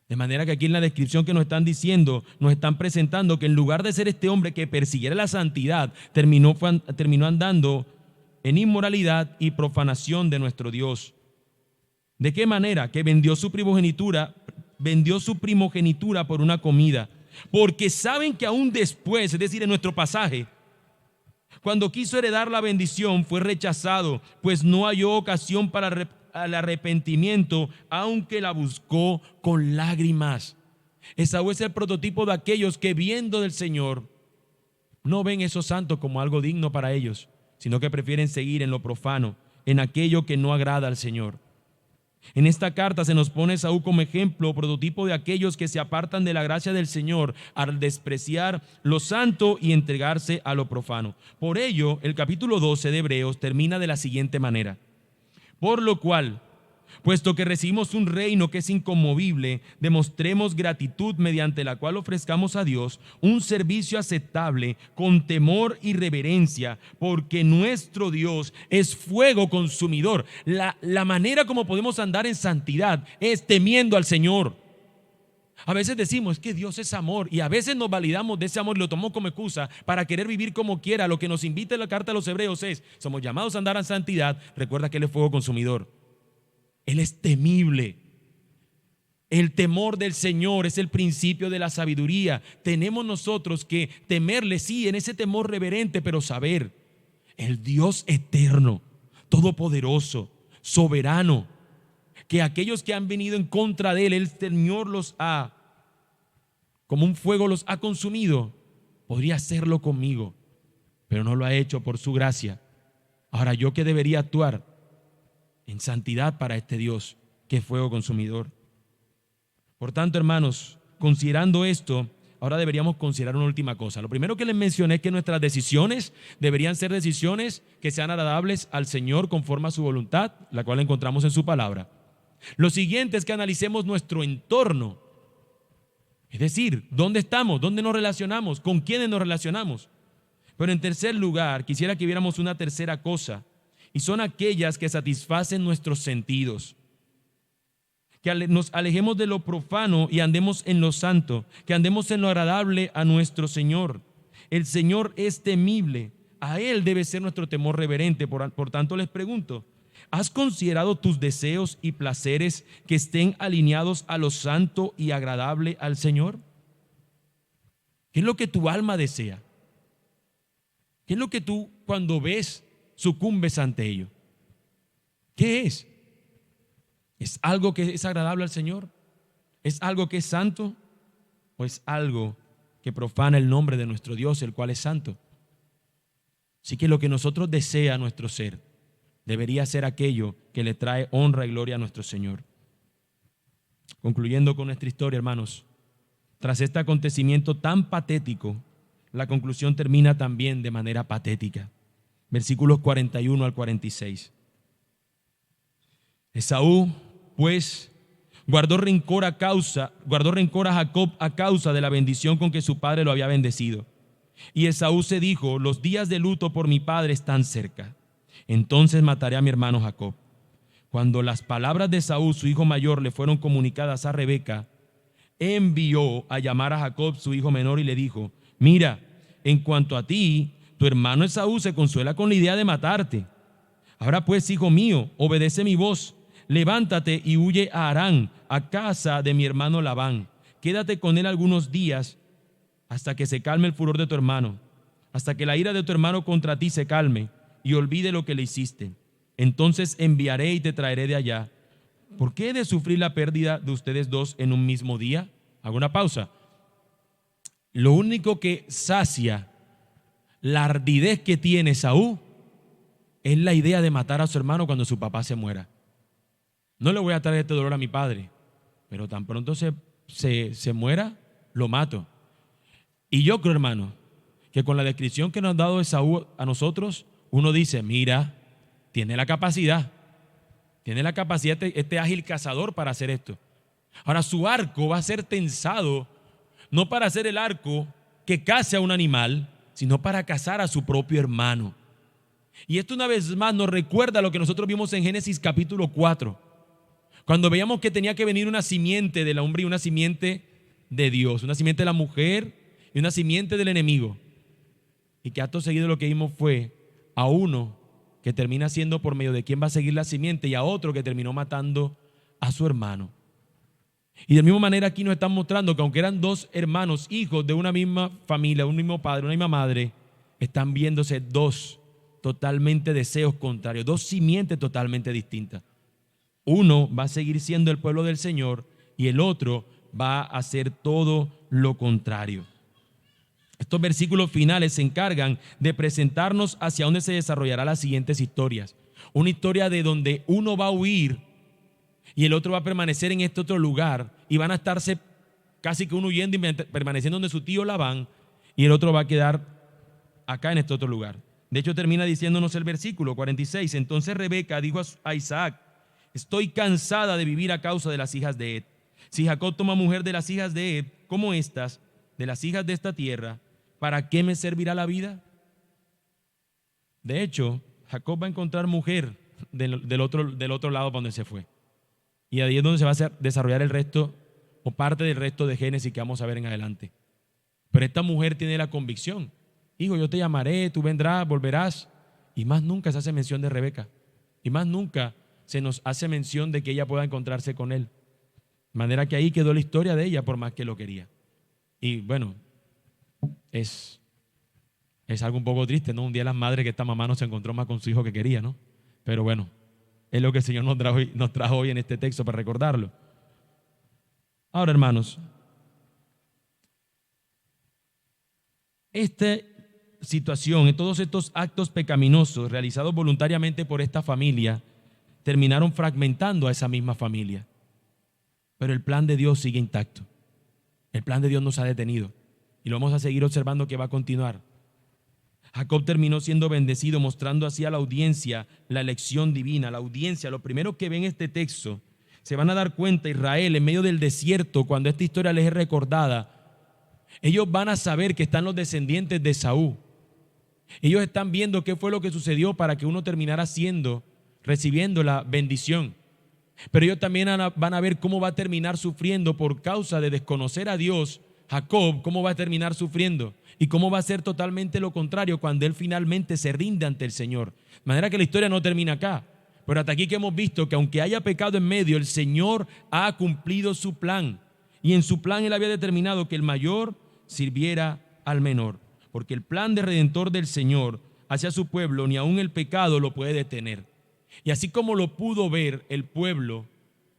[SPEAKER 1] De manera que aquí en la descripción que nos están diciendo, nos están presentando que en lugar de ser este hombre que persiguiera la santidad, terminó andando en inmoralidad y profanación de nuestro Dios. ¿De qué manera? Que vendió su primogenitura por una comida. Porque saben que aún después, es decir, en nuestro pasaje, cuando quiso heredar la bendición, fue rechazado, pues no halló ocasión para el arrepentimiento, aunque la buscó con lágrimas. Esaú es el prototipo de aquellos que, viendo del Señor, no ven esos santos como algo digno para ellos, sino que prefieren seguir en lo profano, en aquello que no agrada al Señor. En esta carta se nos pone Esaú como ejemplo, prototipo de aquellos que se apartan de la gracia del Señor al despreciar lo santo y entregarse a lo profano. Por ello, el capítulo 12 de Hebreos termina de la siguiente manera: por lo cual, Puesto que recibimos un reino que es inconmovible, demostremos gratitud mediante la cual ofrezcamos a Dios un servicio aceptable con temor y reverencia, porque nuestro Dios es fuego consumidor. La manera como podemos andar en santidad es temiendo al Señor. A veces decimos que Dios es amor y a veces nos validamos de ese amor y lo tomamos como excusa para querer vivir como quiera. Lo que nos invita en la carta a los Hebreos es: somos llamados a andar en santidad. Recuerda que Él es fuego consumidor. Él es temible. El temor del Señor es el principio de la sabiduría. Tenemos nosotros que temerle, sí, en ese temor reverente, pero saber: el Dios eterno, todopoderoso, soberano, que aquellos que han venido en contra de Él, el Señor los ha, como un fuego los ha consumido. Podría hacerlo conmigo, pero no lo ha hecho por su gracia. Ahora, ¿yo qué debería actuar? En santidad para este Dios que es fuego consumidor. Por tanto, hermanos, considerando esto, ahora deberíamos considerar una última cosa. Lo primero que les mencioné es que nuestras decisiones deberían ser decisiones que sean agradables al Señor conforme a su voluntad, la cual encontramos en su palabra. Lo siguiente es que analicemos nuestro entorno. Es decir, ¿dónde estamos? ¿Dónde nos relacionamos? ¿Con quiénes nos relacionamos? Pero en tercer lugar, quisiera que viéramos una tercera cosa, y son aquellas que satisfacen nuestros sentidos. Que nos alejemos de lo profano y andemos en lo santo, que andemos en lo agradable a nuestro Señor. El Señor es temible, a Él debe ser nuestro temor reverente. Por tanto, les pregunto: ¿has considerado tus deseos y placeres que estén alineados a lo santo y agradable al Señor? ¿Qué es lo que tu alma desea? ¿Qué es lo que tú, cuando ves, sucumbes ante ello? ¿Qué es? ¿Es algo que es agradable al Señor? ¿Es algo que es santo? ¿O es algo que profana el nombre de nuestro Dios, el cual es santo? Así que lo que nosotros desea nuestro ser debería ser aquello que le trae honra y gloria a nuestro Señor. Concluyendo con nuestra historia, hermanos, tras este acontecimiento tan patético, la conclusión termina también de manera patética. Versículos 41 al 46. Esaú, pues, guardó rencor a Jacob a causa de la bendición con que su padre lo había bendecido. Y Esaú se dijo: los días de luto por mi padre están cerca. Entonces mataré a mi hermano Jacob. Cuando las palabras de Esaú, su hijo mayor, le fueron comunicadas a Rebeca, envió a llamar a Jacob, su hijo menor, y le dijo: mira, en cuanto a ti, tu hermano Esaú se consuela con la idea de matarte. Ahora pues, hijo mío, obedece mi voz. Levántate y huye a Harán, a casa de mi hermano Labán. Quédate con él algunos días hasta que se calme el furor de tu hermano, hasta que la ira de tu hermano contra ti se calme y olvide lo que le hiciste. Entonces enviaré y te traeré de allá. ¿Por qué he de sufrir la pérdida de ustedes dos en un mismo día? Hago una pausa. Lo único que sacia la ardidez que tiene Esaú es la idea de matar a su hermano cuando su papá se muera. No le voy a traer este dolor a mi padre, pero tan pronto se muera, lo mato. Y yo creo, hermano, que con la descripción que nos ha dado Esaú a nosotros, uno dice: mira, tiene la capacidad este ágil cazador para hacer esto. Ahora, su arco va a ser tensado, no para hacer el arco que cace a un animal, sino para cazar a su propio hermano. Y esto una vez más nos recuerda lo que nosotros vimos en Génesis capítulo 4, cuando veíamos que tenía que venir una simiente del hombre y una simiente de Dios, una simiente de la mujer y una simiente del enemigo. Y que acto seguido lo que vimos fue a uno que termina siendo por medio de quien va a seguir la simiente, y a otro que terminó matando a su hermano. Y de la misma manera aquí nos están mostrando que aunque eran dos hermanos, hijos de una misma familia, un mismo padre, una misma madre, están viéndose dos totalmente deseos contrarios, dos simientes totalmente distintas. Uno va a seguir siendo el pueblo del Señor y el otro va a hacer todo lo contrario. Estos versículos finales se encargan de presentarnos hacia dónde se desarrollarán las siguientes historias. Una historia de donde uno va a huir y el otro va a permanecer en este otro lugar, y van a estarse casi que uno huyendo y permaneciendo donde su tío Labán, y el otro va a quedar acá en este otro lugar. De hecho, termina diciéndonos el versículo 46. Entonces Rebeca dijo a Isaac: Estoy cansada de vivir a causa de las hijas de Ed. Si Jacob toma mujer de las hijas de Ed, como estas, de las hijas de esta tierra, ¿para qué me servirá la vida? De hecho, Jacob va a encontrar mujer del otro lado donde se fue. Y ahí es donde se va a desarrollar el resto o parte del resto de Génesis que vamos a ver en adelante. Pero esta mujer tiene la convicción: hijo, yo te llamaré, tú vendrás, volverás. Y más nunca se hace mención de Rebeca. Y más nunca se nos hace mención de que ella pueda encontrarse con él. De manera que ahí quedó la historia de ella, por más que lo quería. Y bueno, es algo un poco triste, ¿no? Un día las madres que esta mamá no se encontró más con su hijo que quería, ¿no? Pero bueno, es lo que el Señor nos trajo hoy en este texto para recordarlo. Ahora, hermanos, esta situación, en todos estos actos pecaminosos realizados voluntariamente por esta familia, terminaron fragmentando a esa misma familia. Pero el plan de Dios sigue intacto. El plan de Dios no se ha detenido y lo vamos a seguir observando que va a continuar. Jacob terminó siendo bendecido, mostrando así a la audiencia la elección divina. La audiencia, lo primero que ven en este texto, se van a dar cuenta: Israel en medio del desierto, cuando esta historia les es recordada, ellos van a saber que están los descendientes de Esaú. Ellos están viendo qué fue lo que sucedió para que uno terminara recibiendo la bendición. Pero ellos también van a ver cómo va a terminar sufriendo por causa de desconocer a Dios. Jacob, cómo va a terminar sufriendo y cómo va a ser totalmente lo contrario cuando él finalmente se rinde ante el Señor. De manera que la historia no termina acá. Pero hasta aquí que hemos visto que aunque haya pecado en medio, el Señor ha cumplido su plan. Y en su plan él había determinado que el mayor sirviera al menor. Porque el plan de redentor del Señor hacia su pueblo, ni aun el pecado lo puede detener. Y así como lo pudo ver el pueblo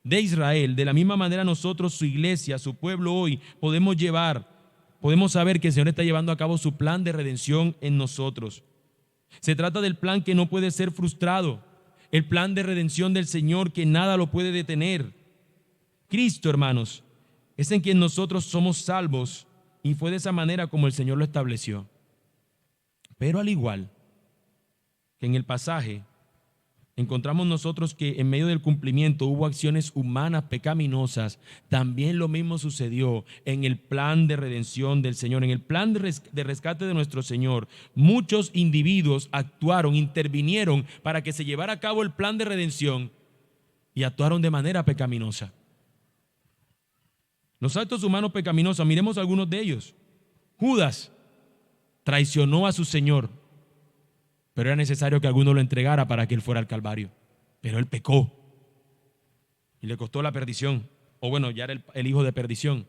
[SPEAKER 1] de Israel, de la misma manera nosotros, su iglesia, su pueblo hoy, podemos saber que el Señor está llevando a cabo su plan de redención en nosotros. Se trata del plan que no puede ser frustrado, el plan de redención del Señor que nada lo puede detener. Cristo, hermanos, es en quien nosotros somos salvos, y fue de esa manera como el Señor lo estableció. Pero al igual que en el pasaje, encontramos nosotros que en medio del cumplimiento hubo acciones humanas pecaminosas. También lo mismo sucedió en el plan de redención del Señor, en el plan de rescate de nuestro Señor. Muchos individuos actuaron, intervinieron para que se llevara a cabo el plan de redención y actuaron de manera pecaminosa. Los actos humanos pecaminosos, miremos algunos de ellos. Judas traicionó a su Señor, pero era necesario que alguno lo entregara para que él fuera al Calvario. Pero él pecó y le costó la perdición. O bueno, ya era el hijo de perdición.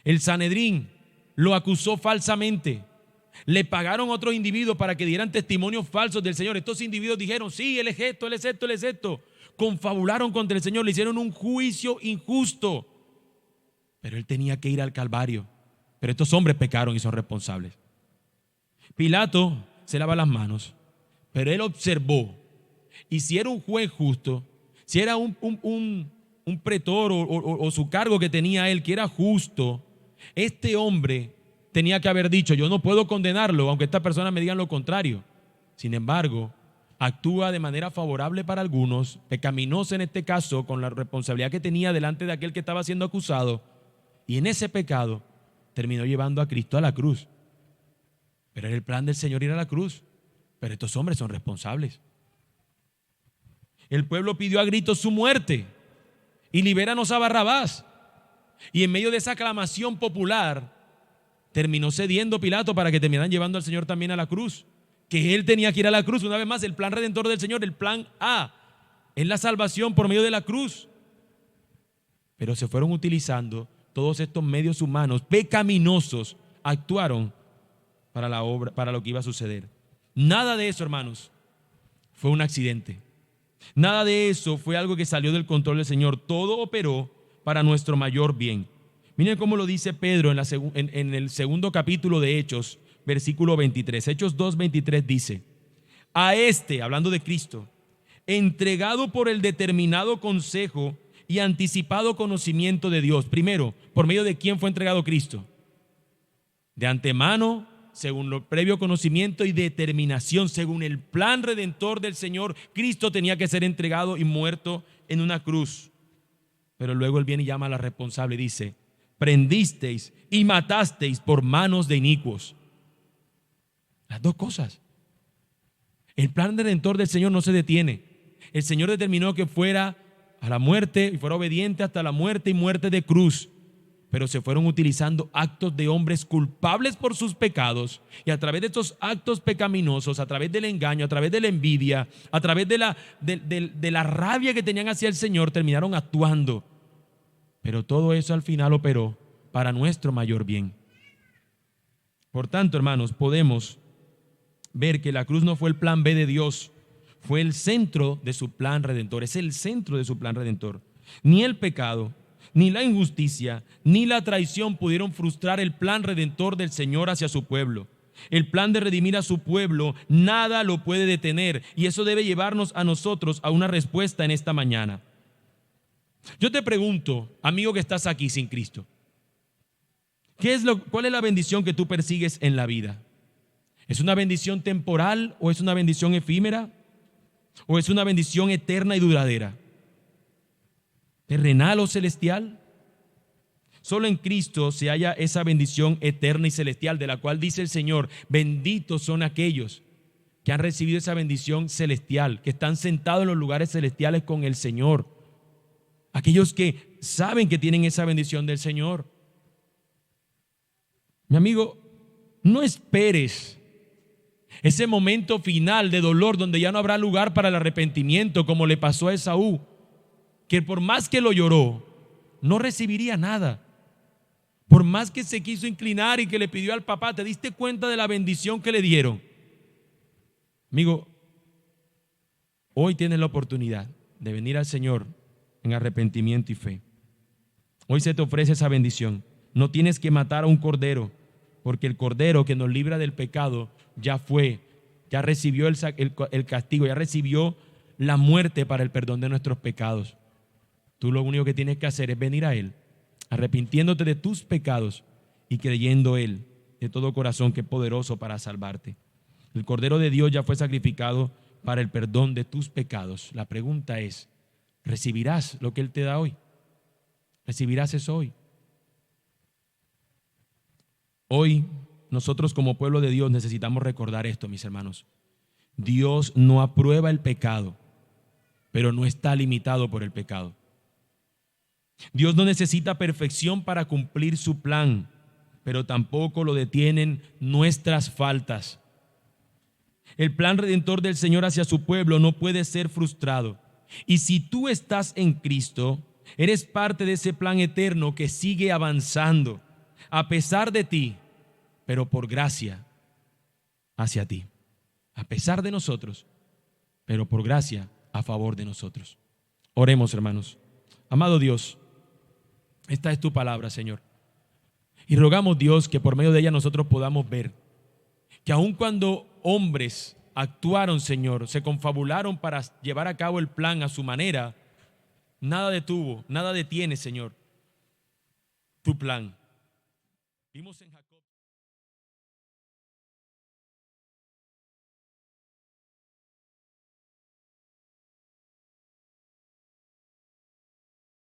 [SPEAKER 1] El Sanedrín lo acusó falsamente. Le pagaron a otros individuos para que dieran testimonios falsos del Señor. Estos individuos dijeron: sí, él es esto, él es esto, él es esto. Confabularon contra el Señor, le hicieron un juicio injusto. Pero él tenía que ir al Calvario. Pero estos hombres pecaron y son responsables. Pilato se lava las manos, pero él observó, y si era un juez justo, si era un pretor o su cargo que tenía él, que era justo, este hombre tenía que haber dicho: yo no puedo condenarlo, aunque estas personas me digan lo contrario. Sin embargo, actúa de manera favorable para algunos, pecaminosa en este caso, con la responsabilidad que tenía delante de aquel que estaba siendo acusado, y en ese pecado terminó llevando a Cristo a la cruz. Pero era el plan del Señor ir a la cruz. Pero estos hombres son responsables. El pueblo pidió a gritos su muerte y libéranos a Barrabás. Y en medio de esa aclamación popular terminó cediendo Pilato para que terminaran llevando al Señor también a la cruz. Que él tenía que ir a la cruz. Una vez más, el plan redentor del Señor, el plan A, es la salvación por medio de la cruz. Pero se fueron utilizando todos estos medios humanos pecaminosos, actuaron para la obra, para lo que iba a suceder. Nada de eso, hermanos, fue un accidente. Nada de eso fue algo que salió del control del Señor. Todo operó para nuestro mayor bien. Miren cómo lo dice Pedro en el segundo capítulo de Hechos, versículo 23. Hechos 2:23 dice: a este, hablando de Cristo, entregado por el determinado consejo y anticipado conocimiento de Dios. Primero, ¿por medio de quién fue entregado Cristo? De antemano según lo previo conocimiento y determinación, según el plan redentor del Señor, Cristo tenía que ser entregado y muerto en una cruz. Pero luego Él viene y llama a la responsable y dice: prendisteis y matasteis por manos de inicuos. Las dos cosas. El plan redentor del Señor no se detiene. El Señor determinó que fuera a la muerte y fuera obediente hasta la muerte y muerte de cruz. Pero se fueron utilizando actos de hombres culpables por sus pecados, y a través de estos actos pecaminosos, a través del engaño, a través de la envidia, a través de la rabia que tenían hacia el Señor, terminaron actuando. Pero todo eso al final operó para nuestro mayor bien. Por tanto, hermanos, podemos ver que la cruz no fue el plan B de Dios, fue el centro de su plan redentor, es el centro de su plan redentor. Ni el pecado, ni la injusticia, ni la traición pudieron frustrar el plan redentor del Señor hacia su pueblo. El plan de redimir a su pueblo, nada lo puede detener, y eso debe llevarnos a nosotros a una respuesta en esta mañana. Yo te pregunto, amigo que estás aquí sin Cristo, ¿cuál es la bendición que tú persigues en la vida? ¿Es una bendición temporal o es una bendición efímera? ¿O es una bendición eterna y duradera? ¿Terrenal o celestial? Solo en Cristo se halla esa bendición eterna y celestial, de la cual dice el Señor: benditos son aquellos que han recibido esa bendición celestial, que están sentados en los lugares celestiales con el Señor. Aquellos que saben que tienen esa bendición del Señor. Mi amigo, no esperes ese momento final de dolor donde ya no habrá lugar para el arrepentimiento, como le pasó a Esaú, que por más que lo lloró, no recibiría nada. Por más que se quiso inclinar y que le pidió al papá, ¿te diste cuenta de la bendición que le dieron? Amigo, hoy tienes la oportunidad de venir al Señor en arrepentimiento y fe. Hoy se te ofrece esa bendición. No tienes que matar a un cordero, porque el cordero que nos libra del pecado ya recibió el castigo, ya recibió la muerte para el perdón de nuestros pecados. Tú lo único que tienes que hacer es venir a Él, arrepintiéndote de tus pecados y creyendo Él de todo corazón, que es poderoso para salvarte. El Cordero de Dios ya fue sacrificado para el perdón de tus pecados. La pregunta es: ¿recibirás lo que Él te da hoy? ¿Recibirás eso hoy? Hoy nosotros como pueblo de Dios necesitamos recordar esto, mis hermanos. Dios no aprueba el pecado, pero no está limitado por el pecado. Dios no necesita perfección para cumplir su plan, pero tampoco lo detienen nuestras faltas. El plan redentor del Señor hacia su pueblo no puede ser frustrado. Y si tú estás en Cristo, eres parte de ese plan eterno que sigue avanzando a pesar de ti, pero por gracia hacia ti. A pesar de nosotros, pero por gracia a favor de nosotros. Oremos, hermanos. Amado Dios, esta es tu palabra, Señor. Y rogamos, Dios, que por medio de ella nosotros podamos ver que aun cuando hombres actuaron, Señor, se confabularon para llevar a cabo el plan a su manera, nada detuvo, nada detiene, Señor, tu plan. Vimos en Jacob